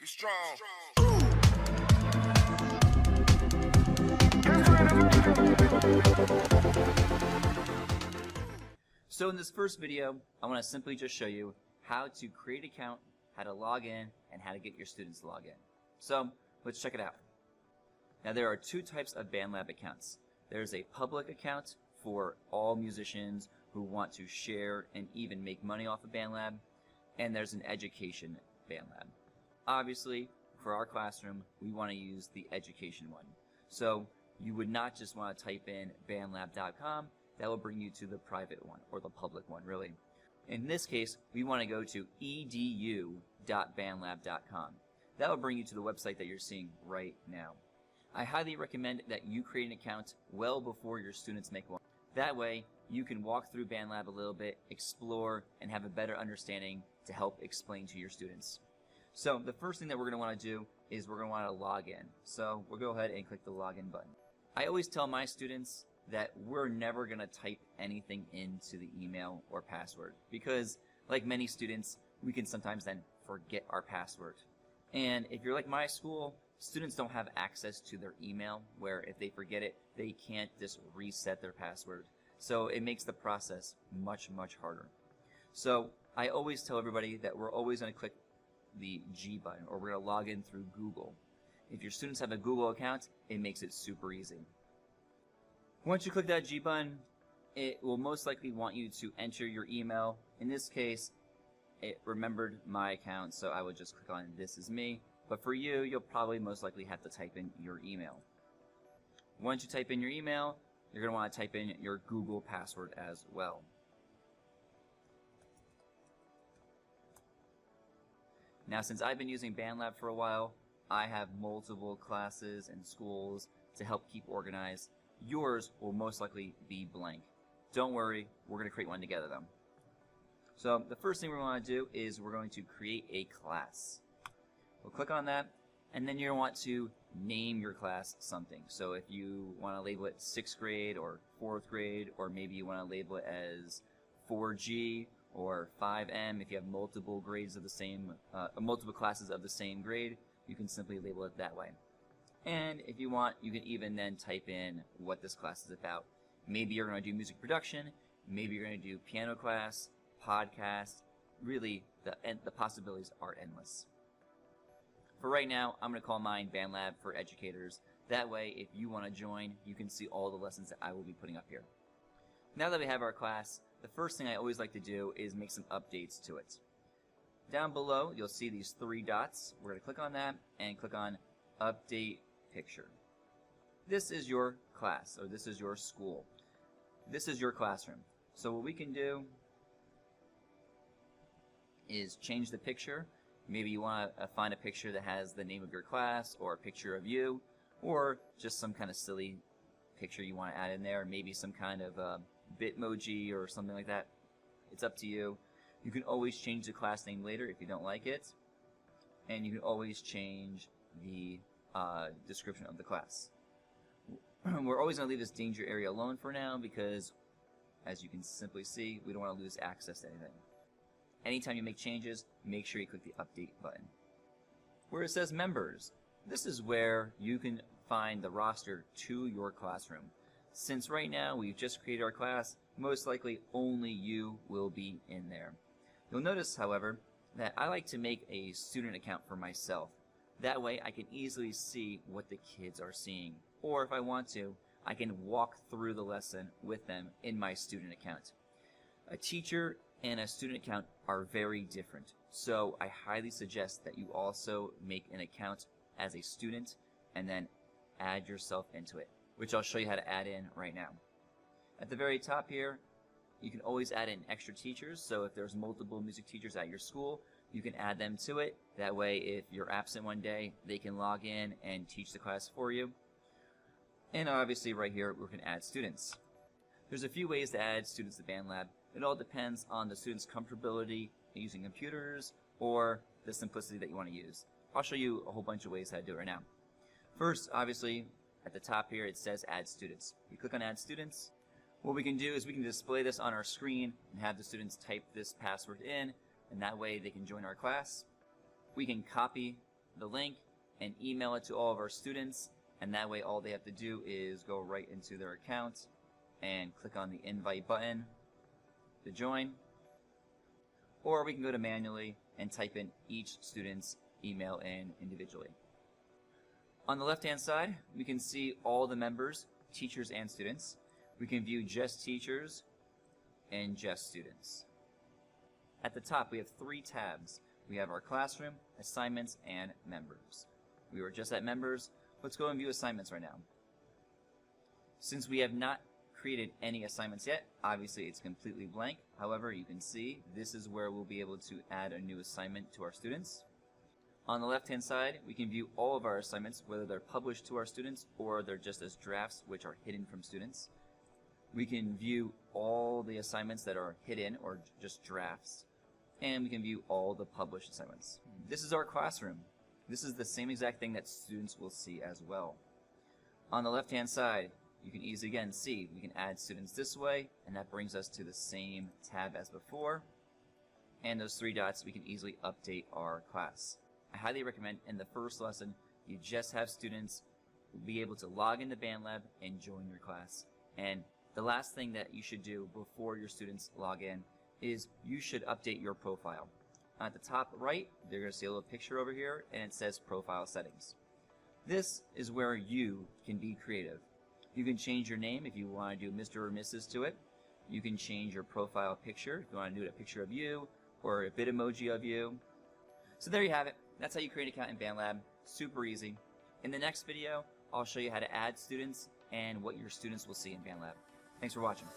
be strong. So in this first video, I want to simply just show you how to create an account, how to log in, and how to get your students to log in. So let's check it out. Now there are two types of Bandlab accounts. There's a public account for all musicians who want to share and even make money off of Bandlab, and there's an education Bandlab. Obviously, for our classroom, we want to use the education one. So you would not just want to type in bandlab.com. That will bring you to the private one, or the public one, really. In this case, we want to go to edu.bandlab.com. That will bring you to the website that you're seeing right now. I highly recommend that you create an account well before your students make one. That way, you can walk through Bandlab a little bit, explore, and have a better understanding to help explain to your students. So the first thing that we're going to want to do is we're going to want to log in. So we'll go ahead and click the login button. I always tell my students that we're never going to type anything into the email or password because, like many students, we can sometimes then forget our password. And if you're like my school, students don't have access to their email, where if they forget it, they can't just reset their password. So it makes the process much, much harder. So I always tell everybody that we're always going to click the G button, or we're going to log in through Google. If your students have a Google account, it makes it super easy. Once you click that G button, it will most likely want you to enter your email. In this case, it remembered my account, so I would just click on This Is Me. But for you, you'll probably most likely have to type in your email. Once you type in your email, you're going to want to type in your Google password as well. Now, since I've been using Bandlab for a while, I have multiple classes and schools to help keep organized. Yours will most likely be blank. Don't worry, we're going to create one together though. So the first thing we want to do is we're going to create a class. We'll click on that, and then you're going to want to name your class something. So if you want to label it 6th grade or 4th grade, or maybe you want to label it as 4G or 5M, if you have multiple grades of the same, multiple classes of the same grade, you can simply label it that way. And if you want, you can even then type in what this class is about. Maybe you're going to do music production, maybe you're going to do piano class, podcast. Really, the possibilities are endless. For right now, I'm going to call mine Bandlab for Educators. That way, if you want to join, you can see all the lessons that I will be putting up here. Now that we have our class, the first thing I always like to do is make some updates to it. Down below, you'll see these 3 dots. We're going to click on that and click on Update Picture. This is your class, or this is your school. This is your classroom. So what we can do is change the picture. Maybe you want to find a picture that has the name of your class, or a picture of you, or just some kind of silly picture you want to add in there. Maybe some kind of Bitmoji or something like that. It's up to you. You can always change the class name later if you don't like it, and you can always change the description of the class. We're always going to leave this danger area alone for now because, as you can simply see, we don't want to lose access to anything. Anytime you make changes, make sure you click the update button. Where it says members, this is where you can find the roster to your classroom. Since right now we've just created our class, most likely only you will be in there. You'll notice, however, that I like to make a student account for myself. That way I can easily see what the kids are seeing. Or if I want to, I can walk through the lesson with them in my student account. A teacher and a student account are very different. So I highly suggest that you also make an account as a student and then add yourself into it, which I'll show you how to add in right now. At the very top here, you can always add in extra teachers. So if there's multiple music teachers at your school, you can add them to it. That way, if you're absent one day, they can log in and teach the class for you. And obviously right here, we can add students. There's a few ways to add students to Bandlab. It all depends on the student's comfortability in using computers or the simplicity that you want to use. I'll show you a whole bunch of ways how to do it right now. First, obviously, at the top here, it says Add Students. You click on Add Students. What we can do is we can display this on our screen and have the students type this password in, and that way they can join our class. We can copy the link and email it to all of our students, and that way all they have to do is go right into their account and click on the invite button to join. Or we can go to manually and type in each student's email in individually. On the left-hand side, we can see all the members, teachers and students. We can view just teachers and just students. At the top, we have 3 tabs. We have our classroom, assignments, and members. We were just at members. Let's go and view assignments right now. Since we have not created any assignments yet, obviously it's completely blank. However, you can see this is where we'll be able to add a new assignment to our students. On the left-hand side, we can view all of our assignments, whether they're published to our students or they're just as drafts, which are hidden from students. We can view all the assignments that are hidden or just drafts, and we can view all the published assignments. This is our classroom. This is the same exact thing that students will see as well. On the left-hand side, you can easily again see we can add students this way, and that brings us to the same tab as before. And those 3 dots, we can easily update our class. I highly recommend in the first lesson, you just have students be able to log into Bandlab and join your class. And the last thing that you should do before your students log in is you should update your profile. At the top right, they're going to see a little picture over here, and it says Profile Settings. This is where you can be creative. You can change your name if you want to do Mr. or Mrs. to it. You can change your profile picture if you want to do a picture of you or a bit emoji of you. So there you have it. That's how you create an account in Bandlab. Super easy. In the next video, I'll show you how to add students and what your students will see in Bandlab. Thanks for watching.